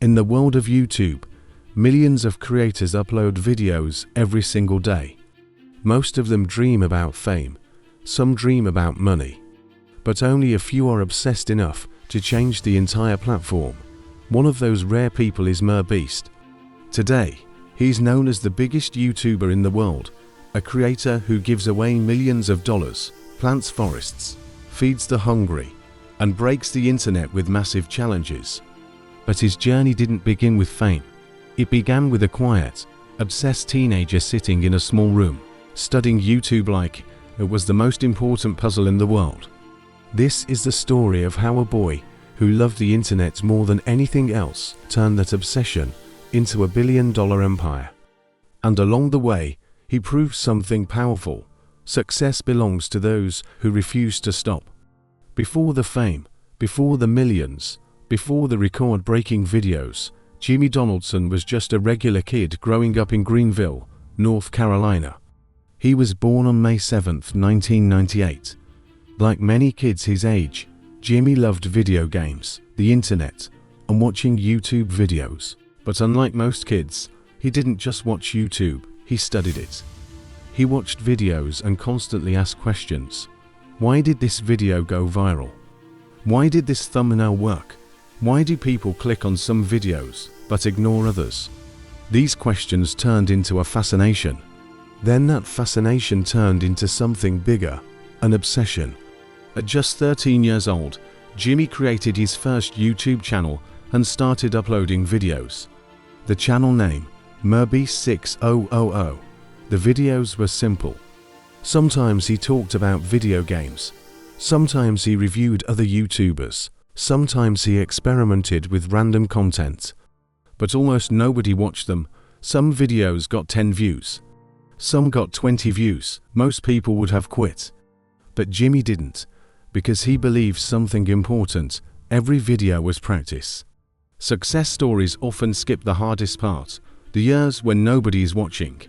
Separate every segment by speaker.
Speaker 1: In the world of YouTube, millions of creators upload videos every single day. Most of them dream about fame, some dream about money, but only a few are obsessed enough to change the entire platform. One of those rare people is MrBeast. Today, he's known as the biggest YouTuber in the world, a creator who gives away millions of dollars, plants forests, feeds the hungry, and breaks the internet with massive challenges. But his journey didn't begin with fame. It began with a quiet, obsessed teenager sitting in a small room, studying YouTube like it was the most important puzzle in the world. This is the story of how a boy who loved the internet more than anything else turned that obsession into a billion-dollar empire. And along the way, he proved something powerful. Success belongs to those who refuse to stop. Before the fame, before the millions, before the record-breaking videos, Jimmy Donaldson was just a regular kid growing up in Greenville, North Carolina. He was born on May 7, 1998. Like many kids his age, Jimmy loved video games, the internet, and watching YouTube videos. But unlike most kids, he didn't just watch YouTube, he studied it. He watched videos and constantly asked questions. Why did this video go viral? Why did this thumbnail work? Why do people click on some videos but ignore others? These questions turned into a fascination. Then that fascination turned into something bigger, an obsession. At just 13 years old, Jimmy created his first YouTube channel and started uploading videos. The channel name, MrBeast 6000. The videos were simple. Sometimes he talked about video games. Sometimes he reviewed other YouTubers. Sometimes he experimented with random content. But almost nobody watched them. Some videos got 10 views. Some got 20 views. Most people would have quit. But Jimmy didn't, because he believed something important. Every video was practice. Success stories often skip the hardest part, the years when nobody is watching.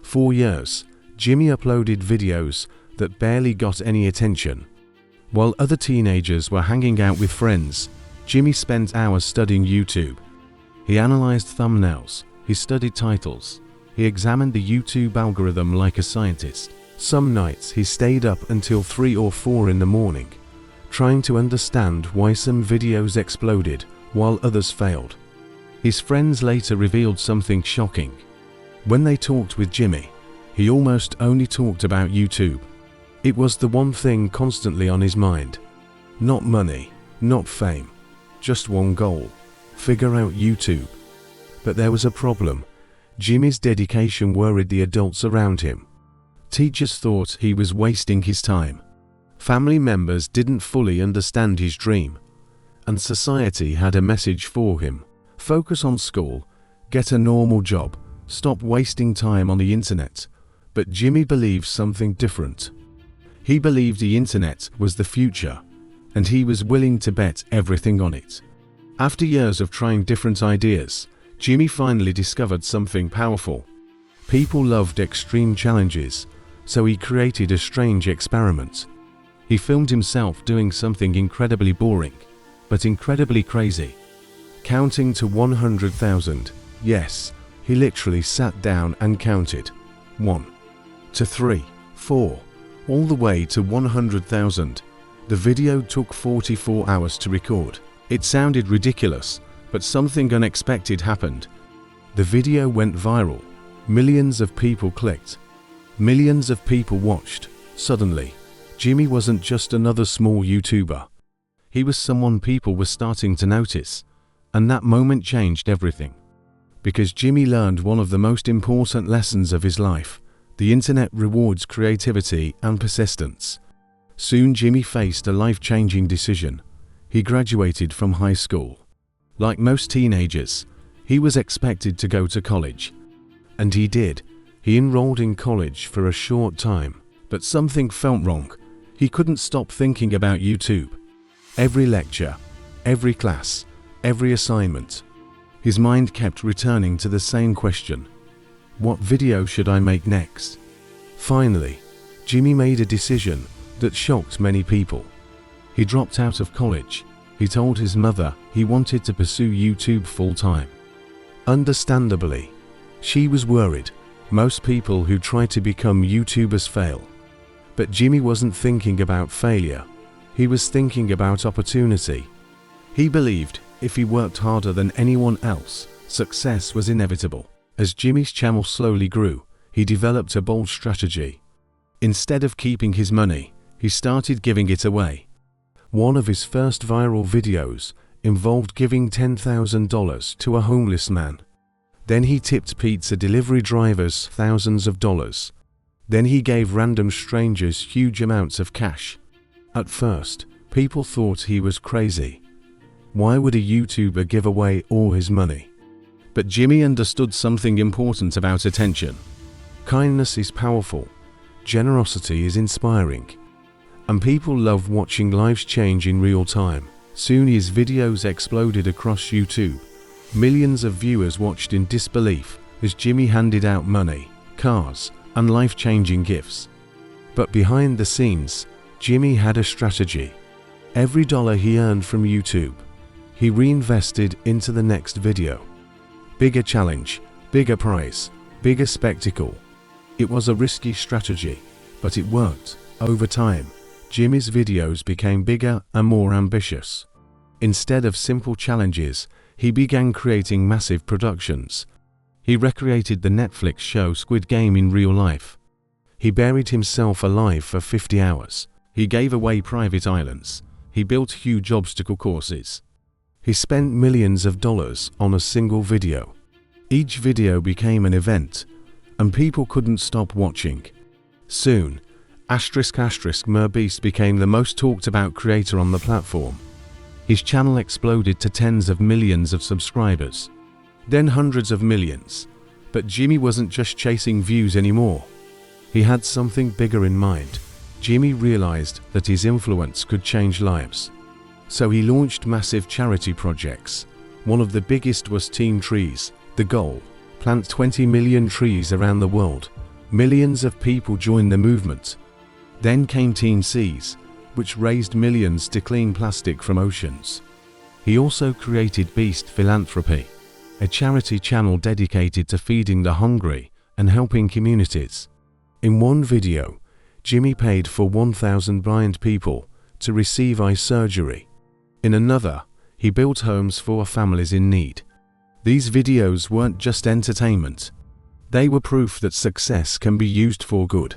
Speaker 1: 4 years, Jimmy uploaded videos that barely got any attention. While other teenagers were hanging out with friends, Jimmy spent hours studying YouTube. He analyzed thumbnails, he studied titles, he examined the YouTube algorithm like a scientist. Some nights he stayed up until 3 or 4 in the morning, trying to understand why some videos exploded while others failed. His friends later revealed something shocking. When they talked with Jimmy, he almost only talked about YouTube. It was the one thing constantly on his mind. Not money, not fame, just one goal: figure out YouTube. But there was a problem. Jimmy's dedication worried the adults around him. Teachers thought he was wasting his time. Family members didn't fully understand his dream. And society had a message for him: focus on school, get a normal job, stop wasting time on the internet. But Jimmy believed something different. He believed the internet was the future, and he was willing to bet everything on it. After years of trying different ideas, Jimmy finally discovered something powerful. People loved extreme challenges, so he created a strange experiment. He filmed himself doing something incredibly boring, but incredibly crazy. Counting to 100,000. Yes, he literally sat down and counted. 1, 2, 3, 4, all the way to 100,000. The video took 44 hours to record. It sounded ridiculous, but something unexpected happened. The video went viral. Millions of people clicked. Millions of people watched. Suddenly, Jimmy wasn't just another small YouTuber. He was someone people were starting to notice. And that moment changed everything. Because Jimmy learned one of the most important lessons of his life: the internet rewards creativity and persistence. Soon Jimmy faced a life-changing decision. He graduated from high school. Like most teenagers, he was expected to go to college. And he did. He enrolled in college for a short time, but something felt wrong. He couldn't stop thinking about YouTube. Every lecture, every class, every assignment. His mind kept returning to the same question: what video should I make next? Finally, Jimmy made a decision that shocked many people. He dropped out of college. He told his mother he wanted to pursue YouTube full-time. Understandably, she was worried. Most people who try to become YouTubers fail. But Jimmy wasn't thinking about failure. He was thinking about opportunity. He believed if he worked harder than anyone else, success was inevitable. As Jimmy's channel slowly grew, he developed a bold strategy. Instead of keeping his money, he started giving it away. One of his first viral videos involved giving $10,000 to a homeless man. Then he tipped pizza delivery drivers thousands of dollars. Then he gave random strangers huge amounts of cash. At first, people thought he was crazy. Why would a YouTuber give away all his money? But Jimmy understood something important about attention. Kindness is powerful. Generosity is inspiring. And people love watching lives change in real time. Soon his videos exploded across YouTube. Millions of viewers watched in disbelief as Jimmy handed out money, cars, and life-changing gifts. But behind the scenes, Jimmy had a strategy. Every dollar he earned from YouTube, he reinvested into the next video. Bigger challenge, bigger prize, bigger spectacle. It was a risky strategy, but it worked. Over time, Jimmy's videos became bigger and more ambitious. Instead of simple challenges, he began creating massive productions. He recreated the Netflix show Squid Game in real life. He buried himself alive for 50 hours. He gave away private islands. He built huge obstacle courses. He spent millions of dollars on a single video. Each video became an event, and people couldn't stop watching. Soon, MrBeast became the most talked about creator on the platform. His channel exploded to tens of millions of subscribers, then hundreds of millions. But Jimmy wasn't just chasing views anymore. He had something bigger in mind. Jimmy realized that his influence could change lives. So he launched massive charity projects. One of the biggest was Team Trees. The goal: plant 20 million trees around the world. Millions of people joined the movement. Then came Team Seas, which raised millions to clean plastic from oceans. He also created Beast Philanthropy, a charity channel dedicated to feeding the hungry and helping communities. In one video, Jimmy paid for 1,000 blind people to receive eye surgery. In another, he built homes for families in need. These videos weren't just entertainment. They were proof that success can be used for good.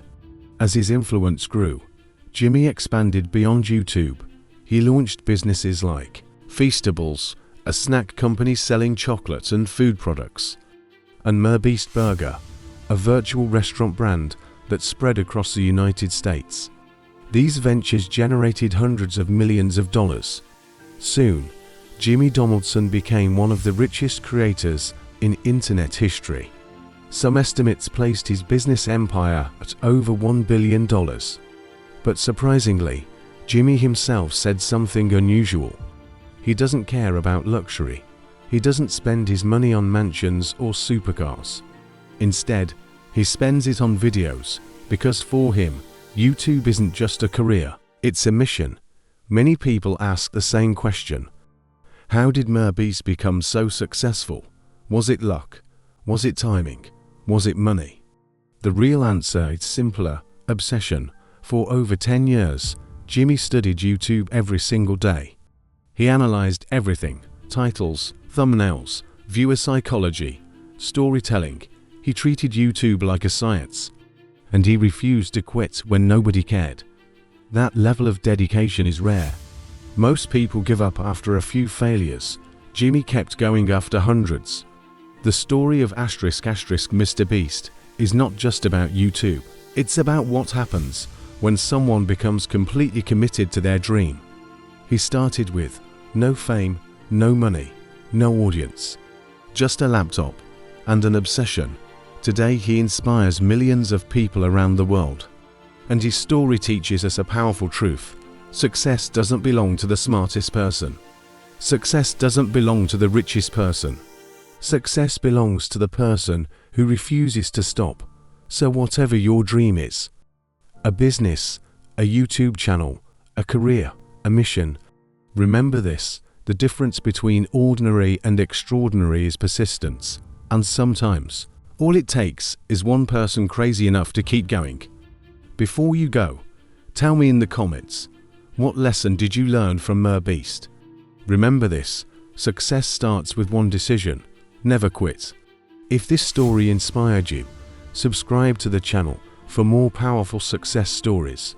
Speaker 1: As his influence grew, Jimmy expanded beyond YouTube. He launched businesses like Feastables, a snack company selling chocolate and food products, and MrBeast Burger, a virtual restaurant brand that spread across the United States. These ventures generated hundreds of millions of dollars. Soon, Jimmy Donaldson became one of the richest creators in internet history. Some estimates placed his business empire at over $1 billion. But surprisingly, Jimmy himself said something unusual. He doesn't care about luxury. He doesn't spend his money on mansions or supercars. Instead, he spends it on videos, because for him, YouTube isn't just a career, it's a mission. Many people ask the same question. How did MrBeast become so successful? Was it luck? Was it timing? Was it money? The real answer is simpler: obsession. For over 10 years, Jimmy studied YouTube every single day. He analyzed everything: titles, thumbnails, viewer psychology, storytelling. He treated YouTube like a science. And he refused to quit when nobody cared. That level of dedication is rare. Most people give up after a few failures. Jimmy kept going after hundreds. The story of MrBeast is not just about YouTube. It's about what happens when someone becomes completely committed to their dream. He started with no fame, no money, no audience, just a laptop and an obsession. Today he inspires millions of people around the world. And his story teaches us a powerful truth. Success doesn't belong to the smartest person. Success doesn't belong to the richest person. Success belongs to the person who refuses to stop. So whatever your dream is, a business, a YouTube channel, a career, a mission, Remember this: the difference between ordinary and extraordinary is persistence, and sometimes all it takes is one person crazy enough to keep going. Before you go, tell me in the comments, what lesson did you learn from MrBeast? Remember this: success starts with one decision. Never quit. If this story inspired you, subscribe to the channel for more powerful success stories.